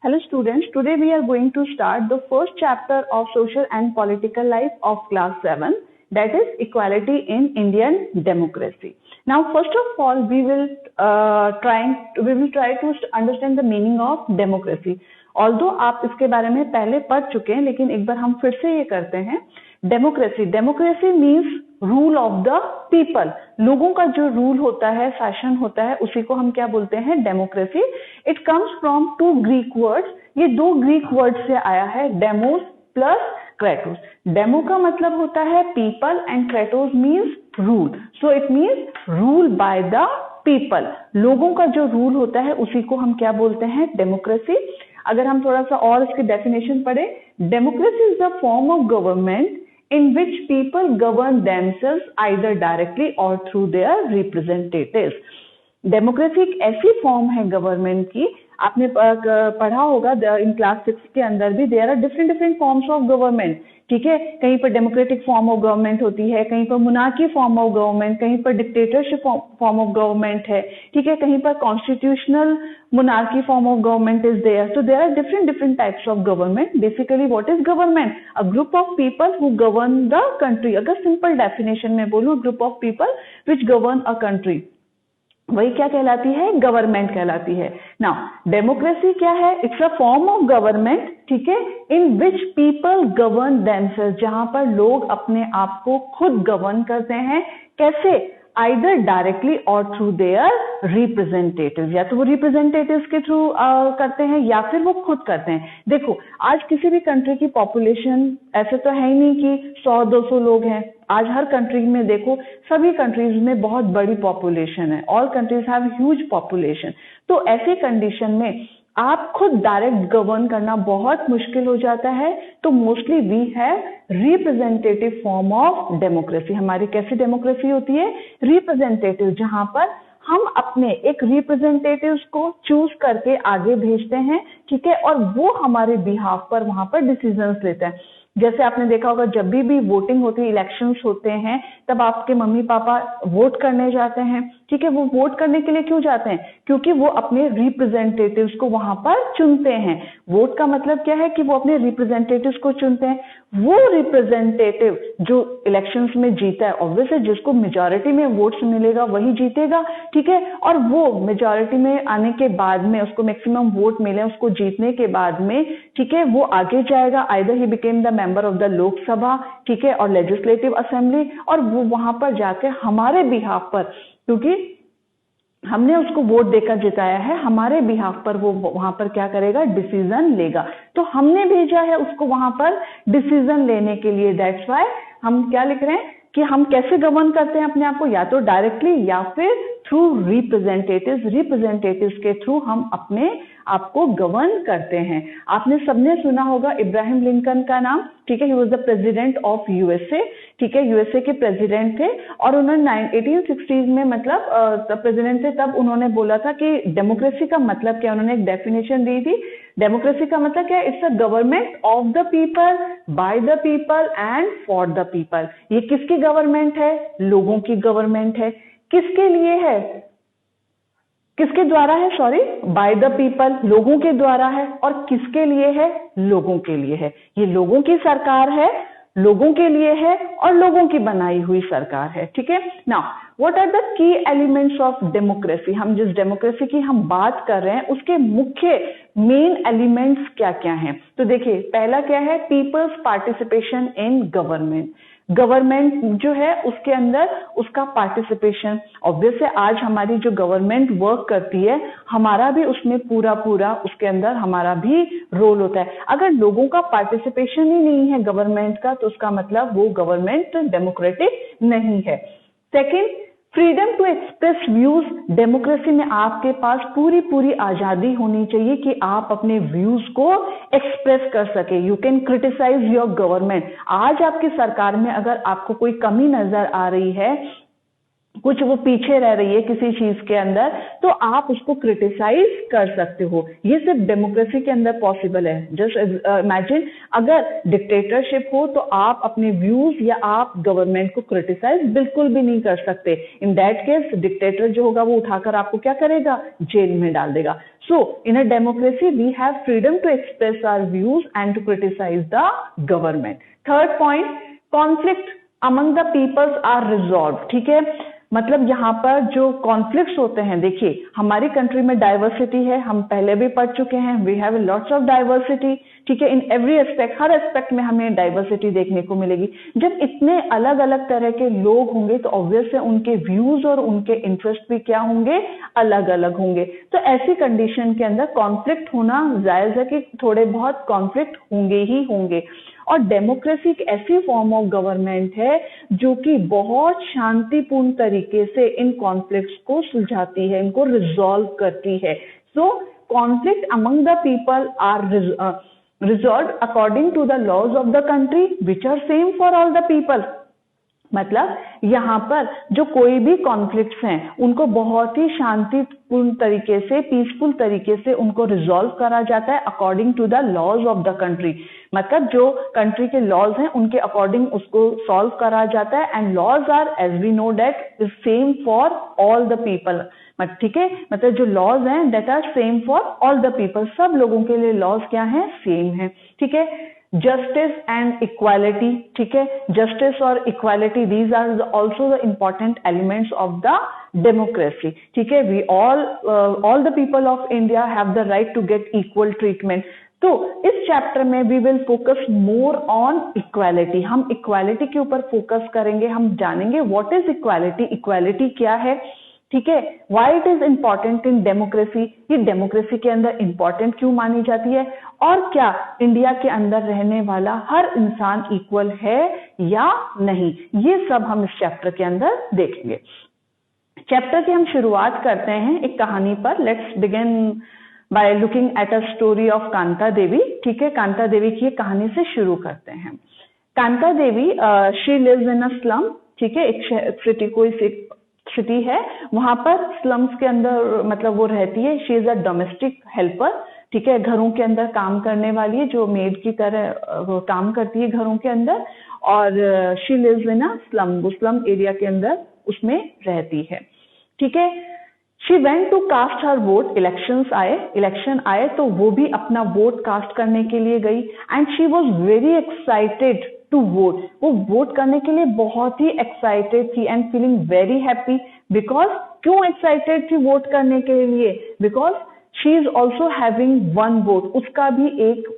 Hello students, today we are going to start the first chapter of social and political life of class 7, that is equality in Indian democracy. Now first of all we will try to understand the meaning of democracy. Although आप इसके बारे में पहले पढ़ चुके हैं लेकिन एक बार हम फिर से ये करते हैं. Democracy means rule of the people. लोगों का जो रूल होता है, शासन होता है, उसी को हम क्या बोलते हैं? Democracy. It comes from two Greek words. ये दो ग्रीक वर्ड से आया है, डेमोस प्लस क्रेटोस. डेमो का मतलब होता है people and Kratos means rule. So it means rule by the people. लोगों का जो रूल होता है उसी को हम क्या बोलते हैं? डेमोक्रेसी. अगर हम थोड़ा सा और इसकी डेफिनेशन पढ़े, democracy is the form of government in which people govern themselves either directly or through their representatives. Democracy एक ऐसी फॉर्म है गवर्नमेंट की, आपने पढ़ा होगा इन क्लास 6 के अंदर भी, there are different forms of government. ठीक है, कहीं पर डेमोक्रेटिक फॉर्म ऑफ गवर्नमेंट होती है, कहीं पर मोनार्की फॉर्म ऑफ गवर्नमेंट, कहीं पर डिक्टेटरशिप फॉर्म ऑफ गवर्नमेंट है. ठीक है, कहीं पर constitutional monarchy form of government is there. So there are different types of government. Basically what is government? A group of people who govern the country. अगर simple definition में बोलूं, group of people which govern a country, वही क्या कहलाती है? Government कहलाती है. Now democracy क्या है? It's a form of government, ठीक है, इन विच पीपल गवर्न देमसेल्व्स, जहां पर लोग अपने आप को खुद गवर्न करते हैं. कैसे? आइदर डायरेक्टली और थ्रू देयर रिप्रेजेंटेटिव. या तो वो रिप्रेजेंटेटिव्स के थ्रू करते हैं या फिर वो खुद करते हैं. देखो, आज किसी भी कंट्री की पॉपुलेशन ऐसे तो है ही नहीं कि 100-200 लोग हैं. आज हर कंट्री में देखो, सभी कंट्रीज में बहुत बड़ी पॉपुलेशन है. All countries have huge population. तो ऐसे कंडीशन में आप खुद डायरेक्ट गवर्न करना बहुत मुश्किल हो जाता है. तो mostly we have representative form of democracy. हमारी कैसी डेमोक्रेसी होती है? रिप्रेजेंटेटिव, जहां पर हम अपने एक रिप्रेजेंटेटिव्स को चूज करके आगे भेजते हैं. ठीक है, और वो हमारे बिहाफ पर वहां पर डिसीजंस लेते हैं. जैसे आपने देखा होगा, जब भी वोटिंग होती है, इलेक्शंस होते हैं, तब आपके मम्मी पापा वोट करने जाते हैं. ठीक है, वो वोट करने के लिए क्यों जाते हैं? क्योंकि वो अपने रिप्रेजेंटेटिव्स को वहां पर चुनते हैं. वोट का मतलब क्या है? कि वो अपने रिप्रेजेंटेटिव्स को चुनते हैं. वो रिप्रेजेंटेटिव जो इलेक्शंस में जीता है, ऑब्वियसली जिसको मेजॉरिटी में वोट्स मिलेगा वही जीतेगा. ठीक है, और वो मेजॉरिटी में आने के बाद में, उसको मैक्सिमम वोट मिले, उसको जीतने के बाद में, ठीक है, वो आगे जाएगा. Either he became the member of the Lok Sabha, ठीक है, और लेजिस्लेटिव असेंबली, और वो वहां पर जाके हमारे बिहाफ पर, क्योंकि हमने उसको वोट देकर जिताया है, हमारे बिहाफ पर वो वहां पर क्या करेगा? डिसीजन लेगा. तो हमने भेजा है उसको वहां पर डिसीजन लेने के लिए. दैट्स व्हाई हम क्या लिख रहे हैं कि हम कैसे गवर्न करते हैं अपने आप को? या तो डायरेक्टली या फिर थ्रू रिप्रेजेंटेटिव्स. रिप्रेजेंटेटिव्स के थ्रू हम अपने आपको गवर्न करते हैं. आपने सबने सुना होगा इब्राहिम लिंकन का नाम. ठीक है, he was the president of USA. ठीक है, यूएसए के प्रेसिडेंट थे, और उन्होंने 1860s में मतलब प्रेसिडेंट थे, तब उन्होंने बोला था कि डेमोक्रेसी का मतलब क्या. उन्होंने एक डेफिनेशन दी थी. डेमोक्रेसी का मतलब क्या है? It's a government of the people, by the people and for the people. ये किसकी गवर्नमेंट है? लोगों की गवर्नमेंट है. किसके लिए है? किसके द्वारा है? सॉरी, बाय द पीपल, लोगों के द्वारा है. और किसके लिए है? लोगों के लिए है. ये लोगों की सरकार है, लोगों के लिए है, और लोगों की बनाई हुई सरकार है. ठीक है. Now what are the key elements of democracy? हम जिस डेमोक्रेसी की हम बात कर रहे हैं उसके मुख्य मेन एलिमेंट्स क्या क्या हैं? तो देखिए, पहला क्या है? Peoples participation in government. Government जो है उसके अंदर उसका पार्टिसिपेशन. ऑब्वियसली आज हमारी जो गवर्नमेंट वर्क करती है, हमारा भी उसमें पूरा उसके अंदर हमारा भी रोल होता है. अगर लोगों का पार्टिसिपेशन ही नहीं है गवर्नमेंट का, तो उसका मतलब वो गवर्नमेंट डेमोक्रेटिक नहीं है. Second, freedom to express views. Democracy में आपके पास पूरी आजादी होनी चाहिए कि आप अपने व्यूज को एक्सप्रेस कर सके. You can criticise your government. आज आपकी सरकार में अगर आपको कोई कमी नजर आ रही है, कुछ वो पीछे रह रही है किसी चीज के अंदर, तो आप उसको क्रिटिसाइज कर सकते हो। ये सिर्फ डेमोक्रेसी के अंदर पॉसिबल है। जस्ट इमेजिन अगर डिक्टेटरशिप हो तो आप अपने व्यूज या आप गवर्नमेंट को क्रिटिसाइज बिल्कुल भी नहीं कर सकते। इन दैट केस डिक्टेटर जो होगा वो उठाकर आपको क्या करेगा, जेल में डाल देगा। So in a democracy we have freedom to express our views and to criticize the government. Third point, conflict among the peoples are resolve. ठीक है, मतलब यहाँ पर जो कॉन्फ्लिक्ट्स होते हैं, देखिए हमारी कंट्री में डाइवर्सिटी है, हम पहले भी पढ़ चुके हैं, we have lots of diversity. ठीक है, इन एवरी एस्पेक्ट, हर एस्पेक्ट में हमें डाइवर्सिटी देखने को मिलेगी। जब इतने अलग अलग तरह के लोग होंगे तो ऑब्वियस है उनके व्यूज और उनके इंटरेस्ट भी क्या होंगे, अलग अलग होंगे। तो ऐसी कंडीशन के अंदर कॉन्फ्लिक्ट होना जायज है कि थोड़े बहुत कॉन्फ्लिक्ट होंगे ही होंगे। और डेमोक्रेसी एक ऐसी फॉर्म ऑफ गवर्नमेंट है जो कि बहुत शांतिपूर्ण तरीके से इन कॉन्फ्लिक्ट्स को सुलझाती है, इनको रिजॉल्व करती है। So conflict among the people are resolve according to the laws of the country which are same for all the people. मतलब यहाँ पर जो कोई भी कॉन्फ्लिक्ट्स हैं उनको बहुत ही शांतिपूर्ण तरीके से, पीसफुल तरीके से उनको रिजॉल्व करा जाता है according to the laws of the country. मतलब जो कंट्री के लॉज हैं उनके अकॉर्डिंग उसको सॉल्व करा जाता है। And laws are as we know that is same for all the people. ठीक है, मतलब जो लॉज हैं that are same for all the people, सब लोगों के लिए लॉज क्या है, सेम है। ठीक है, जस्टिस एंड इक्वालिटी। ठीक है, जस्टिस और equality these are also the important elements of the democracy. ठीक है, we all the people of India have the right to get equal treatment. तो इस चैप्टर में we will focus more on equality. हम equality के ऊपर focus करेंगे, हम जानेंगे व्हाट इज इक्वालिटी, इक्वालिटी क्या है। ठीक है, why it is important in democracy, ये डेमोक्रेसी के अंदर इंपॉर्टेंट क्यों मानी जाती है, और क्या इंडिया के अंदर रहने वाला हर इंसान इक्वल है या नहीं, ये सब हम इस चैप्टर के अंदर देखेंगे। चैप्टर की हम शुरुआत करते हैं एक कहानी पर। Let's begin by looking at a story of Kanta Devi. ठीक है, कांता देवी की कहानी से शुरू करते हैं। Kanta Devi she lives in a slum. ठीक है, एक सिटी, कोई सिटी है, वहां पर स्लम्स के अंदर मतलब वो रहती है। She is a domestic helper. ठीक है, घरों के अंदर काम करने वाली है, जो मेड की तरह काम करती है घरों के अंदर। और she lives in a slum, वो स्लम एरिया के अंदर उसमें रहती है। ठीक है, she went to cast her vote. Election आए तो वो भी अपना वोट कास्ट करने के लिए गई। And she was very excited to vote, वो वोट करने के लिए बहुत ही एक्साइटेड थी and feeling very happy. Because क्यों एक्साइटेड थी वोट करने के लिए, because she is also having one vote, उसका भी एक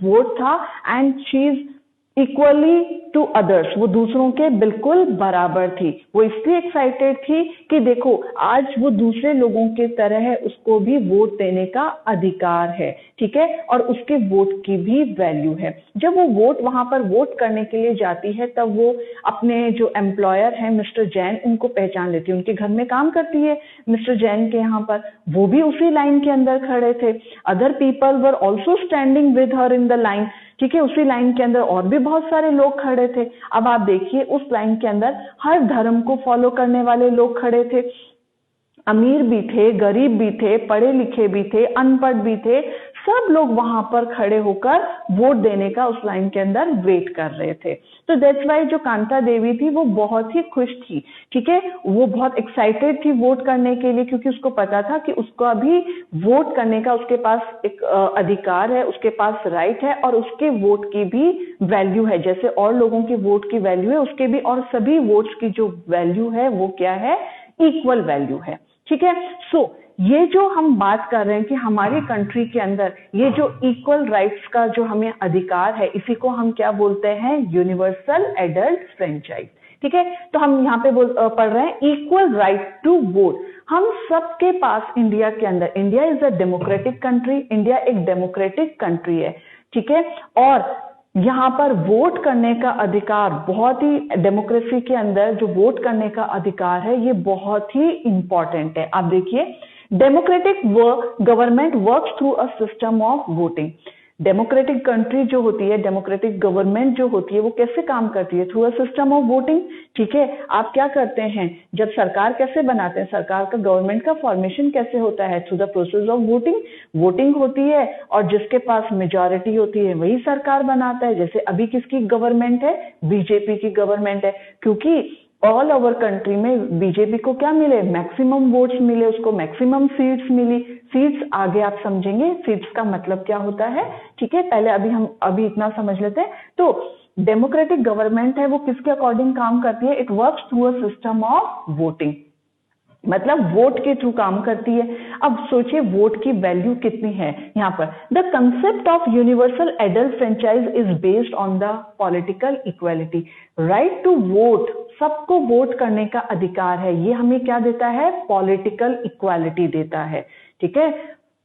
वोट था। And she is equally to others, वो दूसरों के बिल्कुल बराबर थी। वो इसलिए एक्साइटेड थी कि देखो आज वो दूसरे लोगों के तरह है, उसको भी वोट देने का अधिकार है। ठीक है, और उसके वोट की भी वैल्यू है। जब वो वोट वहां पर वोट करने के लिए जाती है तब वो अपने जो एम्प्लॉयर है मिस्टर जैन, उनको पहचान लेती है। उनके घर में काम करती है मिस्टर जैन के यहाँ पर, वो भी उसी लाइन के अंदर खड़े थे। Other people were also standing with her in the line. ठीक है, उसी लाइन के अंदर और भी बहुत सारे लोग खड़े थे। अब आप देखिए उस लाइन के अंदर हर धर्म को फॉलो करने वाले लोग खड़े थे। अमीर भी थे, गरीब भी थे, पढ़े लिखे भी थे, अनपढ़ भी थे, सब लोग वहां पर खड़े होकर वोट देने का उस लाइन के अंदर वेट कर रहे थे। तो दैट्स वाई जो कांता देवी थी वो बहुत ही खुश थी। ठीक है, वो बहुत एक्साइटेड थी वोट करने के लिए, क्योंकि उसको पता था कि उसको अभी वोट करने का उसके पास एक अधिकार है, उसके पास राइट है, और उसके वोट की भी वैल्यू है। जैसे और लोगों की वोट की वैल्यू है, उसके भी और सभी वोट्स की जो वैल्यू है वो क्या है, इक्वल वैल्यू है। ठीक है, सो ये जो हम बात कर रहे हैं कि हमारी कंट्री के अंदर ये जो इक्वल राइट्स का जो हमें अधिकार है, इसी को हम क्या बोलते हैं, यूनिवर्सल एडल्ट फ्रेंचाइज। ठीक है, तो हम यहाँ पे पढ़ रहे हैं इक्वल राइट टू वोट। हम सबके पास इंडिया के अंदर, India is a democratic country, India एक डेमोक्रेटिक कंट्री है। ठीक है, और यहाँ पर वोट करने का अधिकार बहुत ही, डेमोक्रेसी के अंदर जो वोट करने का अधिकार है ये बहुत ही इंपॉर्टेंट है। आप देखिए, democratic government works through a system of voting. Democratic country जो होती है, डेमोक्रेटिक गवर्नमेंट जो होती है, वो कैसे काम करती है? Through a system of voting. ठीक है, आप क्या करते हैं जब सरकार कैसे बनाते हैं, सरकार का गवर्नमेंट का फॉर्मेशन कैसे होता है? Through the process of voting. Voting होती है और जिसके पास मेजॉरिटी होती है वही सरकार बनाता है। जैसे अभी किसकी गवर्नमेंट है? बीजेपी की गवर्नमेंट है, क्योंकि ऑल ओवर कंट्री में बीजेपी को क्या मिले? मैक्सिमम वोट्स मिले, उसको मैक्सिमम सीट्स मिली। सीट्स आगे आप समझेंगे सीट्स का मतलब क्या होता है। ठीक है, पहले अभी इतना समझ लेते हैं। तो डेमोक्रेटिक गवर्नमेंट है वो किसके अकॉर्डिंग काम करती है? It works through a system of voting, मतलब वोट के थ्रू काम करती है। अब सोचिए वोट की वैल्यू कितनी है यहाँ पर। The concept of universal adult franchise is based on the political equality. Right to vote, सबको वोट करने का अधिकार है, ये हमें क्या देता है? पॉलिटिकल इक्वालिटी देता है। ठीक है,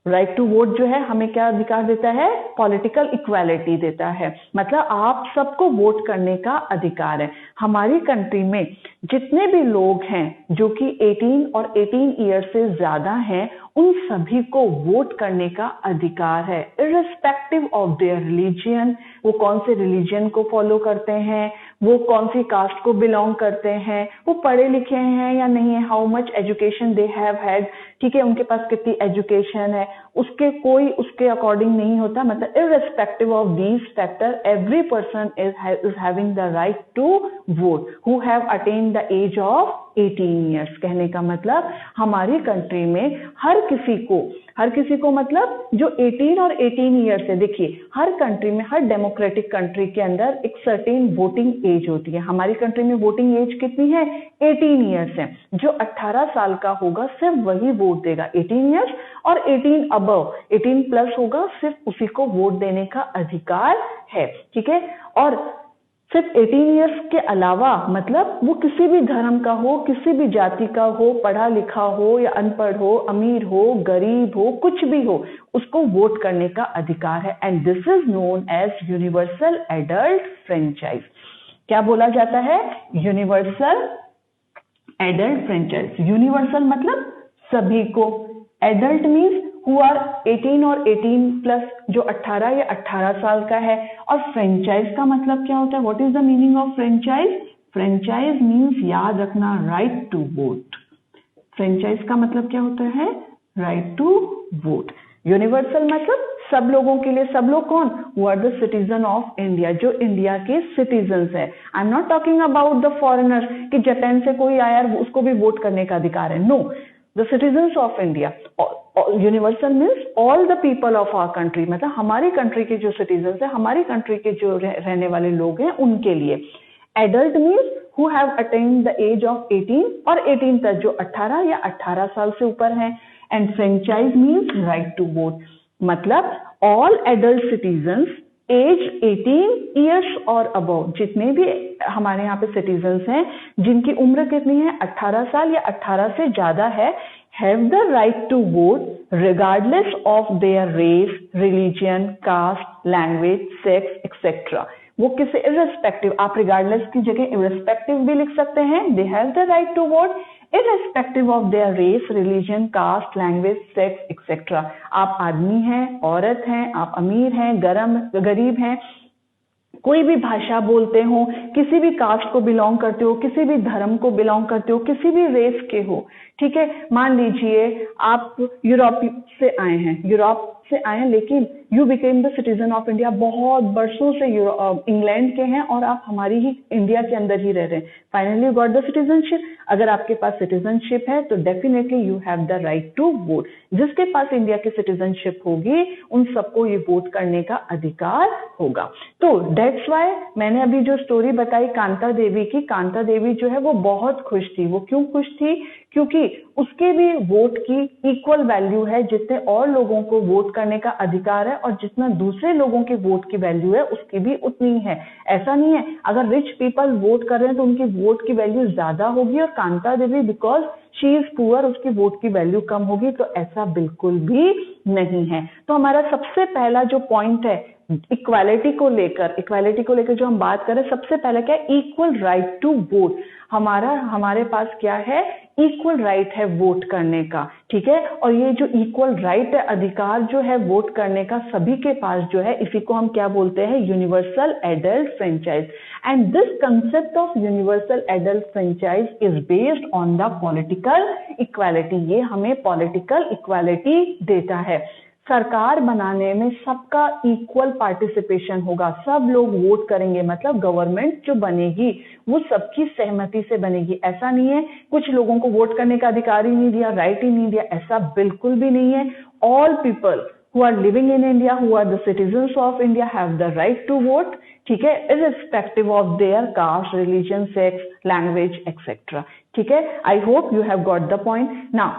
राइट टू वोट जो है हमें क्या अधिकार देता है? पॉलिटिकल इक्वालिटी देता है, मतलब आप सबको वोट करने का अधिकार है। हमारी कंट्री में जितने भी लोग हैं जो कि 18 और 18 ईयर से ज्यादा हैं, उन सभी को वोट करने का अधिकार है, इर्रिस्पेक्टिव ऑफ देयर रिलीजियन। वो कौन से रिलीजन को फॉलो करते हैं, वो कौन सी कास्ट को बिलोंग करते हैं, वो पढ़े लिखे हैं या नहीं है, how much education they have had. ठीक है, उनके पास कितनी एजुकेशन है, उसके कोई उसके अकॉर्डिंग नहीं होता। मतलब irrespective of these factor every person is having the right to vote who have attained the age of 18 years. कहने का मतलब हमारी कंट्री में हर किसी को मतलब जो 18 और 18 ईयर्स है, देखिए हर कंट्री में, हर डेमोक्रेटिक कंट्री के अंदर एक सर्टेन वोटिंग एज होती है। हमारी कंट्री में वोटिंग एज कितनी है? 18 ईयर्स है। जो 18 साल का होगा सिर्फ वही वोट देगा, 18 ईयर्स, और 18 अबव 18 प्लस होगा, सिर्फ उसी को वोट देने का अधिकार है। ठीक है, और सिर्फ 18 ईयर्स के अलावा मतलब वो किसी भी धर्म का हो, किसी भी जाति का हो, पढ़ा लिखा हो या अनपढ़ हो, अमीर हो, गरीब हो, कुछ भी हो, उसको वोट करने का अधिकार है। And this is known as universal adult franchise. क्या बोला जाता है? Universal adult franchise. यूनिवर्सल मतलब सभी को, एडल्ट मीन्स हु आर 18 और 18 प्लस, जो 18 या 18 साल का है। और फ्रेंचाइज का मतलब क्या होता है? What is the meaning of franchise? Franchise means, याद रखना, राइट टू वोट। फ्रेंचाइज का मतलब क्या होता है? Right to vote. यूनिवर्सल मतलब सब लोगों के लिए। सब लोग कौन? Who are the citizen of India, जो इंडिया के सिटीजन्स है। I am not talking about the foreigner कि जापान से कोई आया उसको भी वोट करने का अधिकार है। No, the citizens of India. Universal means all the people of our country, मतलब हमारी कंट्री के जो सिटीजन्स है, हमारी कंट्री के जो रहने वाले लोग हैं उनके लिए। Adult means who have attained the age of 18 और 18 तक, जो 18 या 18 साल से ऊपर हैं। And franchise means right to vote, मतलब all adult citizens age 18 years और अबव, जितने भी हमारे यहाँ पे सिटीजन्स हैं जिनकी उम्र कितनी है? 18 साल या 18 से ज्यादा है, have the right to vote regardless of their race, religion, caste, language, sex, etc. वो किसी irrespective, आप regardless की जगह irrespective भी लिख सकते हैं। They have the right to vote irrespective of their race, religion, caste, language, sex, etc. आप आदमी हैं, औरत हैं, आप अमीर हैं, गरीब हैं, कोई भी भाषा बोलते हो, किसी भी कास्ट को बिलोंग करते हो, किसी भी धर्म को बिलोंग करते हो, किसी भी रेस के हो। ठीक है, मान लीजिए आप यूरोप से आए हैं, लेकिन you became the citizen of India, बहुत वर्षों से इंग्लैंड के हैं और आप हमारी ही इंडिया के अंदर ही रह रहे हैं। Finally you got the citizenship. अगर आपके पास सिटीजनशिप है तो definitely you have the right to vote. जिसके पास इंडिया की सिटीजनशिप होगी उन सबको ये वोट करने का अधिकार होगा। तो दैट्स वाई मैंने अभी जो स्टोरी बताई कांता देवी की, कांता देवी जो है वो बहुत खुश थी। वो क्यों खुश थी? क्योंकि उसके भी वोट की इक्वल वैल्यू है, जितने और लोगों को वोट करने का अधिकार है और जितना दूसरे लोगों के वोट की वैल्यू है उसकी भी उतनी है। ऐसा नहीं है अगर रिच पीपल वोट कर रहे हैं तो उनकी वोट की वैल्यू ज्यादा होगी और Kanta Devi because she is poor उसकी वोट की वैल्यू कम होगी, तो ऐसा बिल्कुल भी नहीं है। तो हमारा सबसे पहला जो पॉइंट है इक्वालिटी को लेकर जो हम बात करें, सबसे पहले क्या है? Equal right to vote. हमारे पास क्या है, इक्वल राइट है वोट करने का, ठीक है। और ये जो इक्वल राइट है, अधिकार जो है वोट करने का सभी के पास जो है, इसी को हम क्या बोलते हैं, universal adult franchise. And this concept of universal adult franchise is based on the political equality. ये हमें पॉलिटिकल इक्वालिटी देता है। सरकार बनाने में सबका इक्वल पार्टिसिपेशन होगा, सब लोग वोट करेंगे, मतलब गवर्नमेंट जो बनेगी वो सबकी सहमति से बनेगी। ऐसा नहीं है कुछ लोगों को वोट करने का अधिकार ही नहीं दिया, राइट ही नहीं दिया, ऐसा बिल्कुल भी नहीं है। All people who are living in India, who are the citizens of India, have the right to vote, ठीक है, irrespective of their caste, religion, sex, language, etc. ठीक है, I hope you have got the point. Now,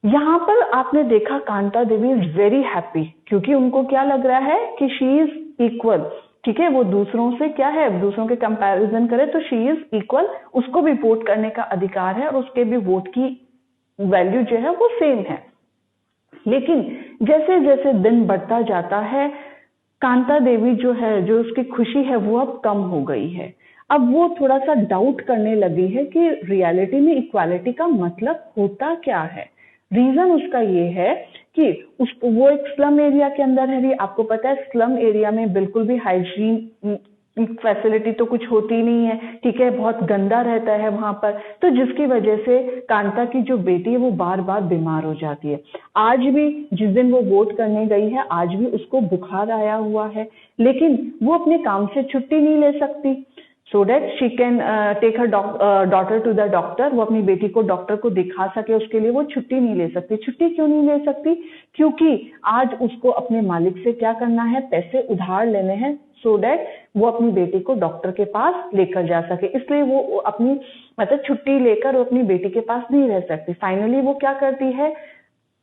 यहाँ पर आपने देखा Kanta Devi is very happy, क्योंकि उनको क्या लग रहा है कि शी इज इक्वल, ठीक है, वो दूसरों से क्या है, दूसरों के कंपैरिजन करे तो शी इज इक्वल, उसको भी वोट करने का अधिकार है और उसके भी वोट की वैल्यू जो है वो सेम है। लेकिन जैसे जैसे दिन बढ़ता जाता है, कांता देवी जो है, जो उसकी खुशी है वो अब कम हो गई है। अब वो थोड़ा सा डाउट करने लगी है कि रियलिटी में इक्वालिटी का मतलब होता क्या है। रीजन उसका ये है कि वो एक स्लम एरिया के अंदर है। आपको पता है स्लम एरिया में बिल्कुल भी हाइजीन फैसिलिटी तो कुछ होती नहीं है, ठीक है, बहुत गंदा रहता है वहां पर, तो जिसकी वजह से कांता की जो बेटी है वो बार बार बीमार हो जाती है। आज भी जिस दिन वो वोट करने गई है, आज भी उसको बुखार आया हुआ है, लेकिन वो अपने काम से छुट्टी नहीं ले सकती, so that she can take her daughter to the doctor. वो अपनी बेटी को डॉक्टर को दिखा सके, उसके लिए वो छुट्टी नहीं ले सकती। छुट्टी क्यों नहीं ले सकती? क्योंकि आज उसको अपने मालिक से क्या करना है, पैसे उधार लेने हैं, सो दैट वो अपनी बेटी को डॉक्टर के पास लेकर जा सके। इसलिए वो अपनी मतलब छुट्टी लेकर वो अपनी बेटी के पास नहीं रह सकती। फाइनली वो क्या करती है,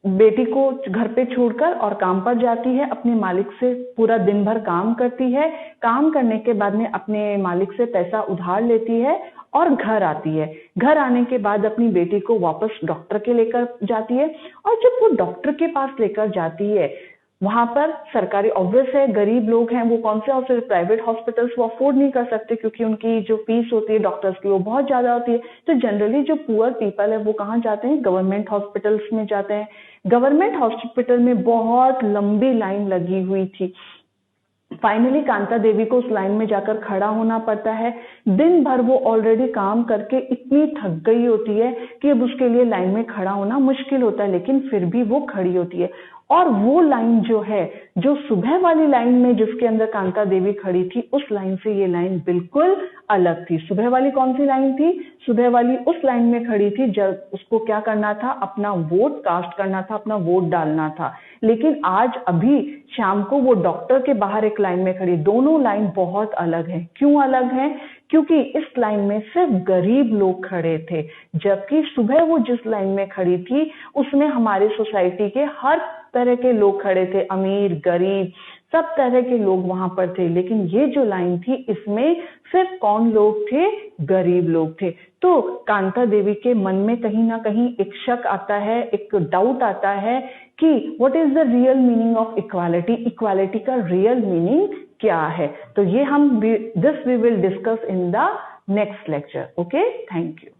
बेटी को घर पे छोड़कर और काम पर जाती है, अपने मालिक से पूरा दिन भर काम करती है, काम करने के बाद में अपने मालिक से पैसा उधार लेती है और घर आती है। घर आने के बाद अपनी बेटी को वापस डॉक्टर के लेकर जाती है, और जब वो डॉक्टर के पास लेकर जाती है, वहां पर सरकारी ऑब्वियस है, गरीब लोग हैं, वो कौन से हॉस्पिटल, प्राइवेट हॉस्पिटल्स वो अफोर्ड नहीं कर सकते, क्योंकि उनकी जो फीस होती है डॉक्टर्स की वो बहुत ज्यादा होती है। तो जनरली जो पुअर पीपल है वो कहाँ जाते हैं, गवर्नमेंट हॉस्पिटल्स में जाते हैं। गवर्नमेंट हॉस्पिटल में बहुत लंबी लाइन लगी हुई थी। फाइनली कांता देवी को उस लाइन में जाकर खड़ा होना पड़ता है। दिन भर वो ऑलरेडी काम करके इतनी थक गई होती है कि अब उसके लिए लाइन में खड़ा होना मुश्किल होता है, लेकिन फिर भी वो खड़ी होती है। और वो लाइन जो है, जो सुबह वाली लाइन में जिसके अंदर कांता देवी खड़ी थी, उस लाइन से ये लाइन बिल्कुल अलग थी। सुबह वाली कौन सी लाइन थी? सुबह वाली उस लाइन में खड़ी थी जब उसको क्या करना था, अपना वोट कास्ट करना था, अपना वोट डालना था। लेकिन आज अभी शाम को वो डॉक्टर के बाहर एक लाइन में खड़ी। दोनों लाइन बहुत अलग है। क्यों अलग है? क्योंकि इस लाइन में सिर्फ गरीब लोग खड़े थे, जबकि सुबह वो जिस लाइन में खड़ी थी उसमें हमारे सोसाइटी के हर तरह के लोग खड़े थे, अमीर गरीब सब तरह के लोग वहां पर थे। लेकिन ये जो लाइन थी इसमें सिर्फ कौन लोग थे? गरीब लोग थे। तो कांता देवी के मन में कहीं ना कहीं एक शक आता है, एक डाउट आता है कि what is the real meaning of equality, equality का रियल मीनिंग क्या है। तो ये हम this we will discuss in the next lecture. Okay, thank you.